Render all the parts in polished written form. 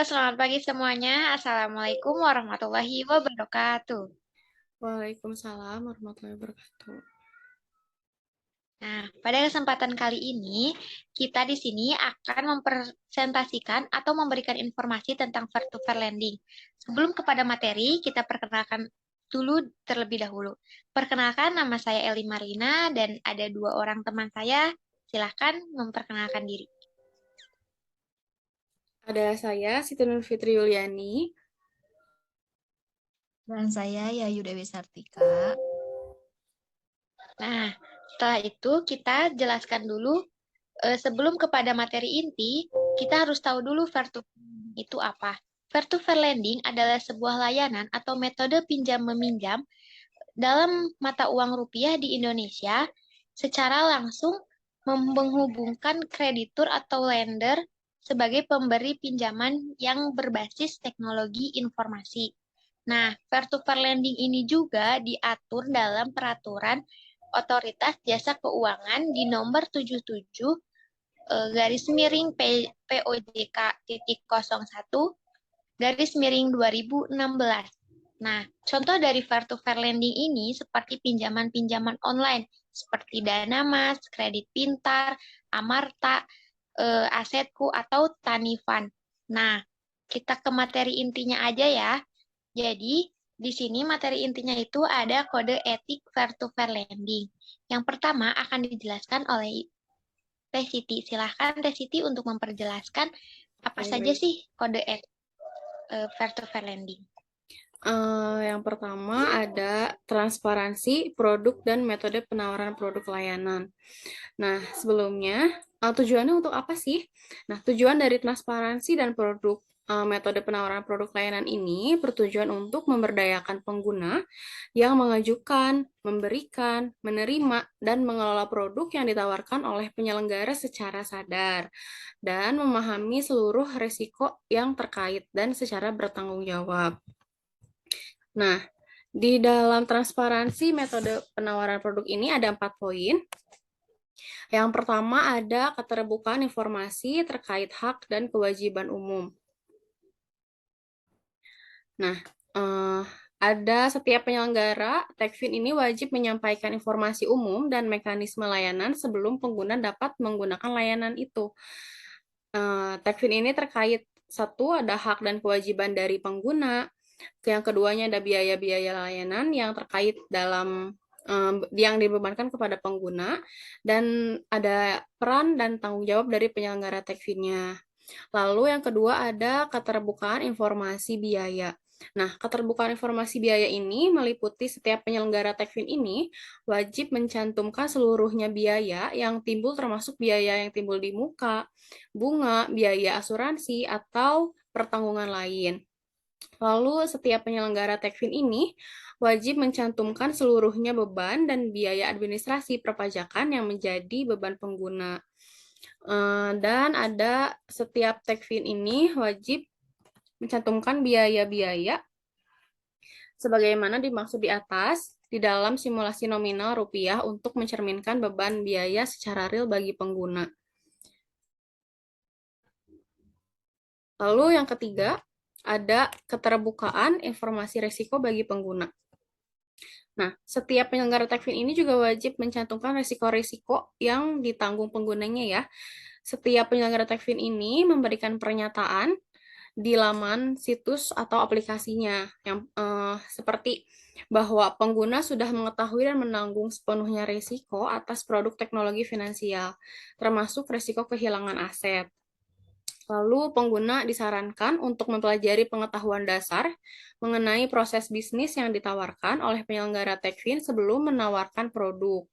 selamat pagi semuanya. Assalamualaikum warahmatullahi wabarakatuh. Waalaikumsalam warahmatullahi wabarakatuh. Nah, pada kesempatan kali ini, kita di sini akan mempresentasikan atau memberikan informasi tentang peer-to-peer lending. Sebelum kepada materi, kita perkenalkan dulu terlebih dahulu. Perkenalkan, nama saya Eli Marina dan ada dua orang teman saya. Silahkan memperkenalkan diri. Ada saya, Siti Nur Fitri Yuliani. Dan saya Yayu Dewi Sartika. Nah, setelah itu kita jelaskan dulu sebelum kepada materi inti, kita harus tahu dulu peer-to-peer itu apa. Peer-to-peer lending adalah sebuah layanan atau metode pinjam-meminjam dalam mata uang rupiah di Indonesia secara langsung menghubungkan kreditur atau lender sebagai pemberi pinjaman yang berbasis teknologi informasi. Nah, peer-to-peer lending ini juga diatur dalam peraturan Otoritas Jasa Keuangan di nomor 77 garis miring POJK titik 01 garis miring 2016. Nah, contoh dari peer-to-peer lending ini seperti pinjaman-pinjaman online seperti Danamas, Kredit Pintar, Amarta, Asetku, atau Tanifan. Nah, kita ke materi intinya aja ya. Jadi, di sini materi intinya itu ada kode etik peer-to-peer lending. Yang pertama akan dijelaskan oleh Teh Siti. Silahkan Teh Siti untuk memperjelaskan apa saja Baik. sih kode etik peer-to-peer lending. Yang pertama ada transparansi produk dan metode penawaran produk layanan. Nah, sebelumnya tujuannya untuk apa sih? Nah, tujuan dari transparansi dan metode penawaran produk layanan ini bertujuan untuk memberdayakan pengguna yang mengajukan, memberikan, menerima, dan mengelola produk yang ditawarkan oleh penyelenggara secara sadar dan memahami seluruh risiko yang terkait dan secara bertanggung jawab. Nah, di dalam transparansi metode penawaran produk ini ada 4 poin. Yang pertama ada keterbukaan informasi terkait hak dan kewajiban umum. Nah, ada setiap penyelenggara, Techfin ini wajib menyampaikan informasi umum dan mekanisme layanan sebelum pengguna dapat menggunakan layanan itu. Techfin ini terkait satu ada hak dan kewajiban dari pengguna, yang keduanya ada biaya-biaya layanan yang terkait dalam yang dibebankan kepada pengguna, dan ada peran dan tanggung jawab dari penyelenggara Techfin-nya. Lalu yang kedua ada keterbukaan informasi biaya. Nah, keterbukaan informasi biaya ini meliputi setiap penyelenggara Techfin ini wajib mencantumkan seluruhnya biaya yang timbul termasuk biaya yang timbul di muka, bunga, biaya asuransi, atau pertanggungan lain. Lalu setiap penyelenggara Techfin ini wajib mencantumkan seluruhnya beban dan biaya administrasi perpajakan yang menjadi beban pengguna. Dan ada setiap Techfin ini wajib mencantumkan biaya-biaya sebagaimana dimaksud di atas di dalam simulasi nominal rupiah untuk mencerminkan beban biaya secara real bagi pengguna. Lalu yang ketiga, ada keterbukaan informasi risiko bagi pengguna. Nah, setiap penyelenggara Techfin ini juga wajib mencantumkan risiko-risiko yang ditanggung penggunanya ya. Setiap penyelenggara Techfin ini memberikan pernyataan di laman situs atau aplikasinya yang seperti bahwa pengguna sudah mengetahui dan menanggung sepenuhnya risiko atas produk teknologi finansial, termasuk risiko kehilangan aset. Lalu pengguna disarankan untuk mempelajari pengetahuan dasar mengenai proses bisnis yang ditawarkan oleh penyelenggara Techfin sebelum menawarkan produk.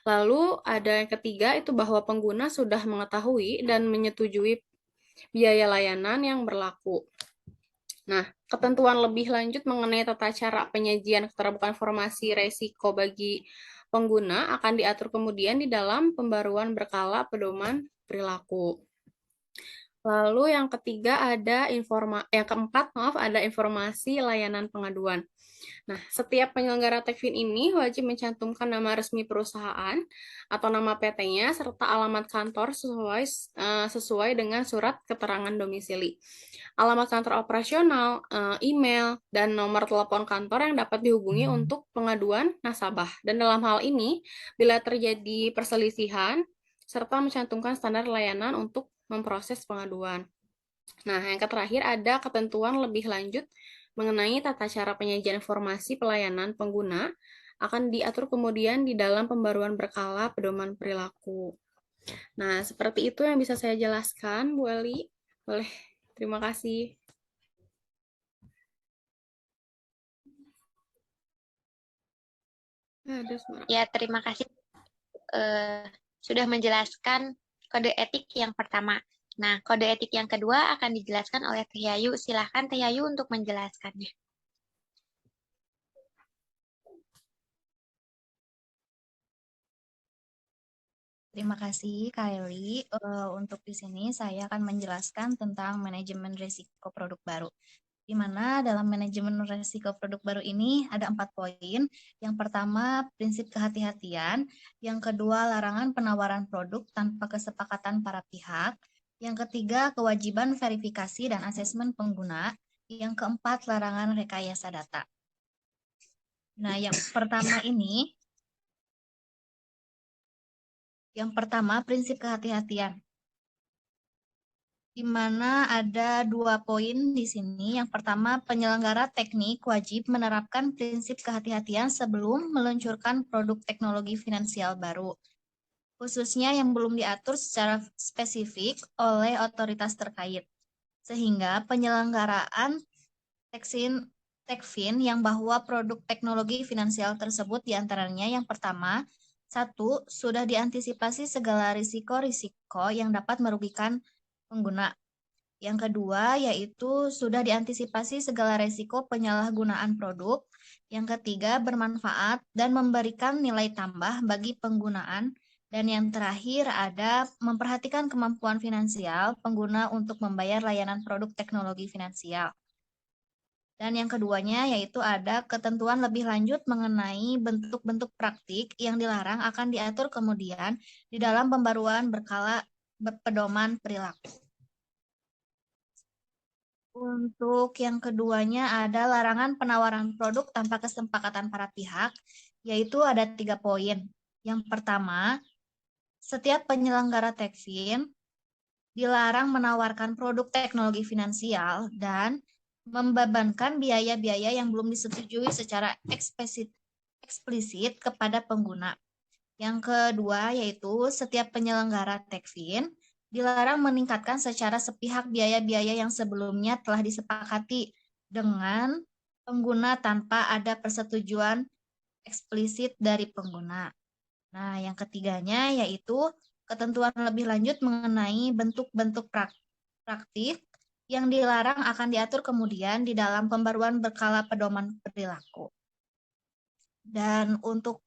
Lalu ada yang ketiga itu bahwa pengguna sudah mengetahui dan menyetujui biaya layanan yang berlaku. Nah, ketentuan lebih lanjut mengenai tata cara penyajian keterbukaan informasi resiko bagi pengguna akan diatur kemudian di dalam pembaruan berkala pedoman perilaku. Lalu yang ketiga yang keempat, maaf, ada informasi layanan pengaduan. Nah, setiap penyelenggara Tekvin ini wajib mencantumkan nama resmi perusahaan atau nama PT-nya serta alamat kantor sesuai dengan surat keterangan domisili. Alamat kantor operasional, email, dan nomor telepon kantor yang dapat dihubungi untuk pengaduan nasabah. Dan dalam hal ini, bila terjadi perselisihan, serta mencantumkan standar layanan untuk memproses pengaduan. Nah, yang terakhir ada ketentuan lebih lanjut mengenai tata cara penyajian informasi pelayanan pengguna akan diatur kemudian di dalam pembaruan berkala pedoman perilaku. Nah, seperti itu yang bisa saya jelaskan, Bu Eli. Boleh, terima kasih. Ya, terima kasih sudah menjelaskan kode etik yang pertama. Nah, kode etik yang kedua akan dijelaskan oleh Teh Yayu. Silahkan Teh Yayu untuk menjelaskannya. Terima kasih, Kylie. Untuk di sini saya akan menjelaskan tentang manajemen risiko produk baru. Di mana dalam manajemen risiko produk baru ini ada 4 poin. Yang pertama, prinsip kehati-hatian. Yang kedua, larangan penawaran produk tanpa kesepakatan para pihak. Yang ketiga, kewajiban verifikasi dan asesmen pengguna. Yang keempat, larangan rekayasa data. Nah, yang pertama, prinsip kehati-hatian. Di mana ada 2 poin di sini. Yang pertama, penyelenggara teknik wajib menerapkan prinsip kehati-hatian sebelum meluncurkan produk teknologi finansial baru, khususnya yang belum diatur secara spesifik oleh otoritas terkait. Sehingga penyelenggaraan Tekvin yang bahwa produk teknologi finansial tersebut diantaranya yang pertama, 1. Sudah diantisipasi segala risiko-risiko yang dapat merugikan pengguna. Yang kedua, yaitu sudah diantisipasi segala risiko penyalahgunaan produk. Yang ketiga, bermanfaat dan memberikan nilai tambah bagi penggunaan. Dan yang terakhir ada memperhatikan kemampuan finansial pengguna untuk membayar layanan produk teknologi finansial. Dan yang keduanya yaitu ada ketentuan lebih lanjut mengenai bentuk-bentuk praktik yang dilarang akan diatur kemudian di dalam pembaruan berkala pedoman perilaku. Untuk yang keduanya ada larangan penawaran produk tanpa kesepakatan para pihak, yaitu ada 3 poin. Yang pertama, setiap penyelenggara Tekvin dilarang menawarkan produk teknologi finansial dan membebankan biaya-biaya yang belum disetujui secara eksplisit kepada pengguna. Yang kedua yaitu setiap penyelenggara Tekvin dilarang meningkatkan secara sepihak biaya-biaya yang sebelumnya telah disepakati dengan pengguna tanpa ada persetujuan eksplisit dari pengguna. Nah, yang ketiganya yaitu ketentuan lebih lanjut mengenai bentuk-bentuk praktik yang dilarang akan diatur kemudian di dalam pembaruan berkala pedoman perilaku. Dan untuk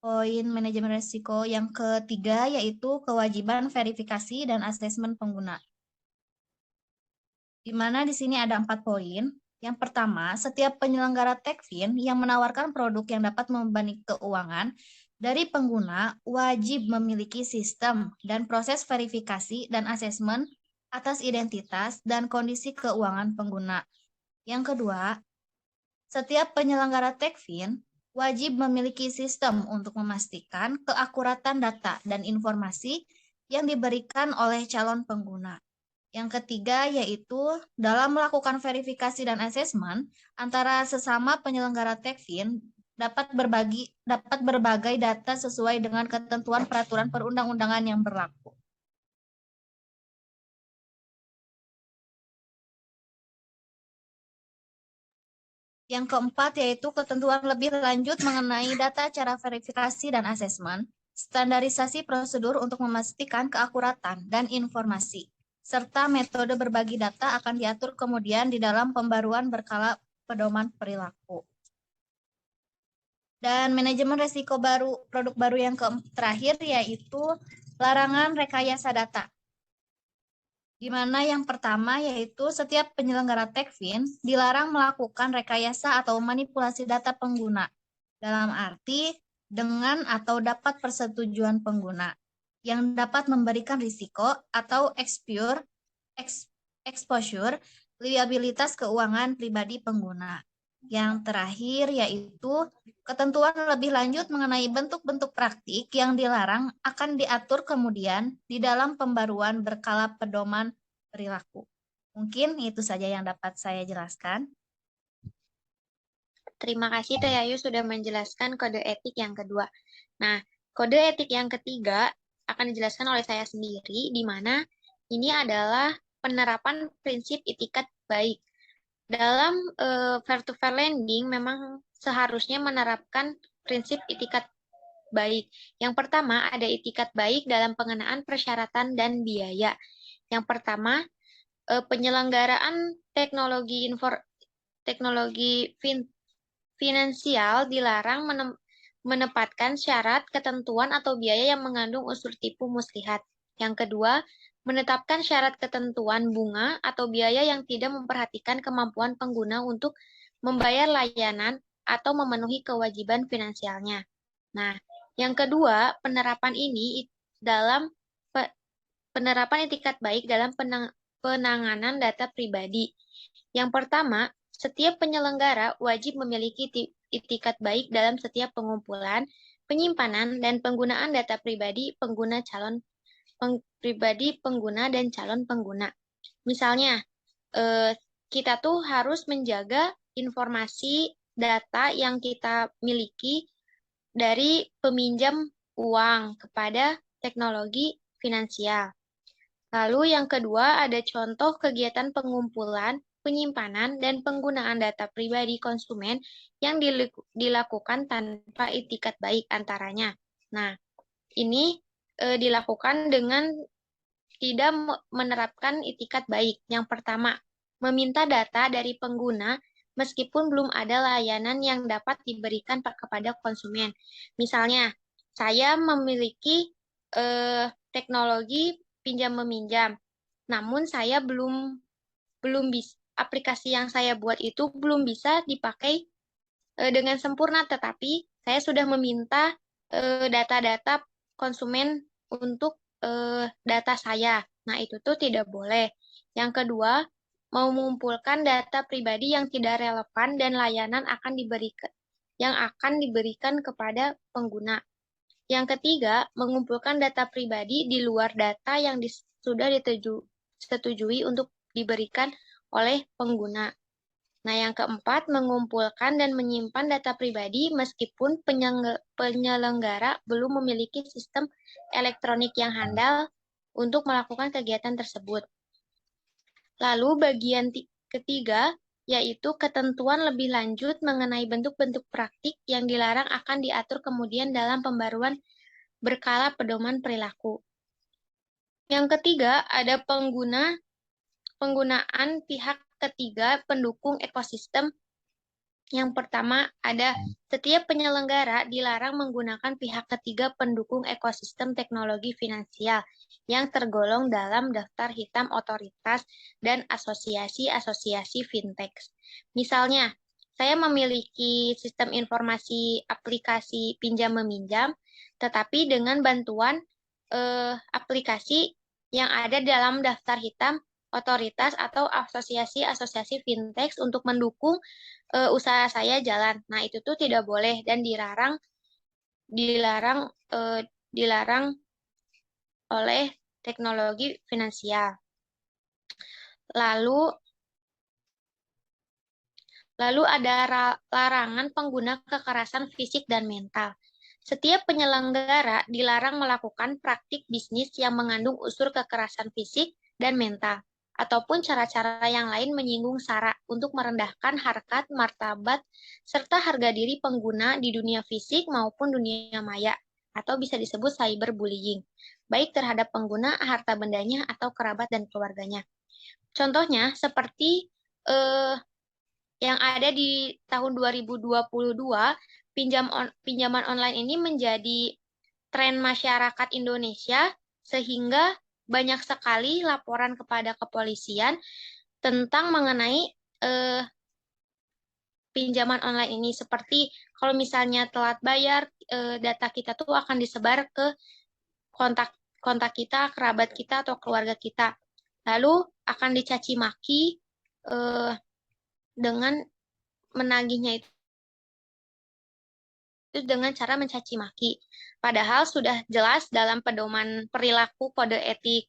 poin manajemen risiko yang ketiga yaitu kewajiban verifikasi dan asesmen pengguna. Di mana di sini ada 4 poin. Yang pertama, setiap penyelenggara Tekvin yang menawarkan produk yang dapat membebani keuangan dari pengguna wajib memiliki sistem dan proses verifikasi dan asesmen atas identitas dan kondisi keuangan pengguna. Yang kedua, setiap penyelenggara Tekvin wajib memiliki sistem untuk memastikan keakuratan data dan informasi yang diberikan oleh calon pengguna. Yang ketiga yaitu dalam melakukan verifikasi dan asesmen antara sesama penyelenggara Tekvin dapat berbagai data sesuai dengan ketentuan peraturan perundang-undangan yang berlaku. Yang keempat yaitu ketentuan lebih lanjut mengenai data cara verifikasi dan asesmen, standarisasi prosedur untuk memastikan keakuratan dan informasi, serta metode berbagi data akan diatur kemudian di dalam pembaruan berkala pedoman perilaku. Dan manajemen risiko baru, produk baru yang terakhir yaitu larangan rekayasa data. di mana yang pertama yaitu setiap penyelenggara Techfin dilarang melakukan rekayasa atau manipulasi data pengguna, dalam arti dengan atau dapat persetujuan pengguna, yang dapat memberikan risiko atau exposure liabilitas keuangan pribadi pengguna. Yang terakhir yaitu ketentuan lebih lanjut mengenai bentuk-bentuk praktik yang dilarang akan diatur kemudian di dalam pembaruan berkala pedoman perilaku. Mungkin itu saja yang dapat saya jelaskan. Terima kasih Teh Ayu sudah menjelaskan kode etik yang kedua. Nah, kode etik yang ketiga akan dijelaskan oleh saya sendiri, di mana ini adalah penerapan prinsip itikat baik. Dalam fair-to-fair lending memang seharusnya menerapkan prinsip itikat baik. Yang pertama, ada itikat baik dalam pengenaan persyaratan dan biaya. Yang pertama, penyelenggaraan teknologi finansial dilarang menempatkan syarat, ketentuan, atau biaya yang mengandung unsur tipu muslihat. Yang kedua, menetapkan syarat ketentuan bunga atau biaya yang tidak memperhatikan kemampuan pengguna untuk membayar layanan atau memenuhi kewajiban finansialnya. Nah, yang kedua, penerapan ini dalam penerapan etikat baik dalam penanganan data pribadi. Yang pertama, setiap penyelenggara wajib memiliki itikat baik dalam setiap pengumpulan, penyimpanan, dan penggunaan data pribadi pengguna dan calon pengguna. Misalnya, kita tuh harus menjaga informasi data yang kita miliki dari peminjam uang kepada teknologi finansial. Lalu yang kedua ada contoh kegiatan pengumpulan, penyimpanan, dan penggunaan data pribadi konsumen yang dilakukan tanpa itikat baik antaranya. Nah, ini dilakukan dengan tidak menerapkan itikat baik. Yang pertama, meminta data dari pengguna meskipun belum ada layanan yang dapat diberikan kepada konsumen. Misalnya, saya memiliki teknologi pinjam-meminjam, namun saya belum bisa, aplikasi yang saya buat itu belum bisa dipakai dengan sempurna, tetapi saya sudah meminta data-data konsumen untuk data saya. Nah, itu tuh tidak boleh. Yang kedua, mengumpulkan data pribadi yang tidak relevan dan layanan yang akan diberikan kepada pengguna. Yang ketiga, mengumpulkan data pribadi di luar data yang sudah disetujui untuk diberikan oleh pengguna. Nah, yang keempat, mengumpulkan dan menyimpan data pribadi meskipun penyelenggara belum memiliki sistem elektronik yang handal untuk melakukan kegiatan tersebut. Lalu bagian ketiga, yaitu ketentuan lebih lanjut mengenai bentuk-bentuk praktik yang dilarang akan diatur kemudian dalam pembaruan berkala pedoman perilaku. Yang ketiga, ada penggunaan pihak ketiga pendukung ekosistem. Yang pertama, ada setiap penyelenggara dilarang menggunakan pihak ketiga pendukung ekosistem teknologi finansial yang tergolong dalam daftar hitam otoritas dan asosiasi-asosiasi fintech. Misalnya, saya memiliki sistem informasi aplikasi pinjam-meminjam, tetapi dengan bantuan aplikasi yang ada dalam daftar hitam otoritas atau asosiasi-asosiasi fintech untuk mendukung usaha saya jalan. Nah, itu tuh tidak boleh dan dilarang oleh teknologi finansial. Lalu ada larangan pengguna kekerasan fisik dan mental. Setiap penyelenggara dilarang melakukan praktik bisnis yang mengandung unsur kekerasan fisik dan mental, ataupun cara-cara yang lain menyinggung sara untuk merendahkan harkat, martabat, serta harga diri pengguna di dunia fisik maupun dunia maya, atau bisa disebut cyberbullying, baik terhadap pengguna, harta bendanya, atau kerabat dan keluarganya. Contohnya, seperti yang ada di tahun 2022, pinjaman online ini menjadi tren masyarakat Indonesia, sehingga banyak sekali laporan kepada kepolisian tentang mengenai pinjaman online ini. Seperti kalau misalnya telat bayar, data kita tuh akan disebar ke kontak kontak kita, kerabat kita, atau keluarga kita. Lalu akan dicaci maki dengan menagihnya itu dengan cara mencaci maki. Padahal sudah jelas dalam pedoman perilaku kode etik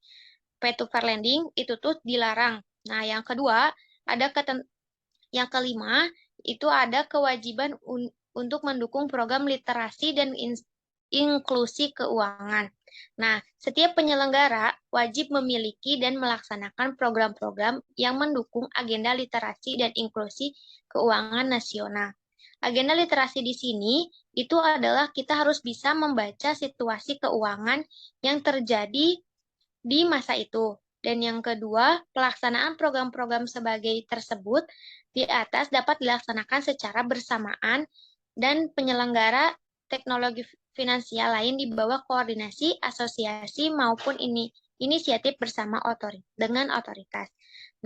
peer-to-peer lending itu tuh dilarang. Nah, yang kedua, yang kelima, itu ada kewajiban untuk mendukung program literasi dan inklusi keuangan. Nah, setiap penyelenggara wajib memiliki dan melaksanakan program-program yang mendukung agenda literasi dan inklusi keuangan nasional. Agenda literasi di sini itu adalah kita harus bisa membaca situasi keuangan yang terjadi di masa itu. Dan yang kedua, pelaksanaan program-program sebagai tersebut di atas dapat dilaksanakan secara bersamaan dan penyelenggara teknologi finansial lain di bawah koordinasi asosiasi maupun inisiatif bersama dengan otoritas.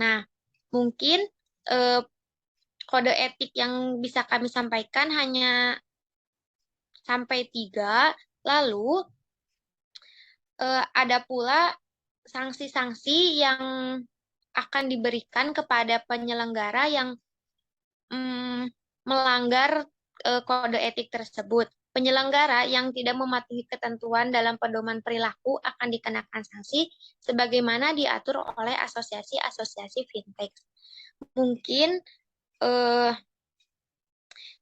Nah, mungkin kode etik yang bisa kami sampaikan hanya sampai 3. Lalu ada pula sanksi-sanksi yang akan diberikan kepada penyelenggara yang melanggar kode etik tersebut. Penyelenggara yang tidak mematuhi ketentuan dalam pedoman perilaku akan dikenakan sanksi sebagaimana diatur oleh asosiasi-asosiasi fintech. Mungkin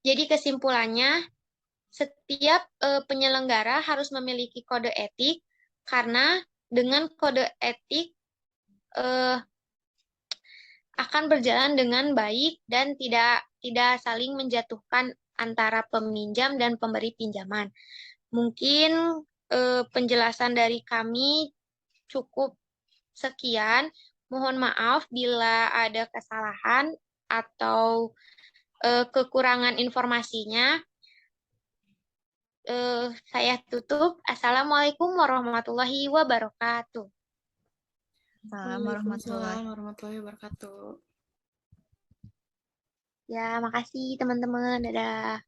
jadi kesimpulannya, setiap penyelenggara harus memiliki kode etik karena dengan kode etik akan berjalan dengan baik dan tidak saling menjatuhkan antara peminjam dan pemberi pinjaman. Mungkin penjelasan dari kami cukup sekian. Mohon maaf bila ada kesalahan atau kekurangan informasinya. Saya tutup. Assalamualaikum warahmatullahi wabarakatuh. Waalaikumsalam warahmatullahi wabarakatuh. Ya, makasih teman-teman. Dadah.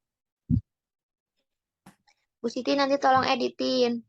Bu Siti nanti tolong editin.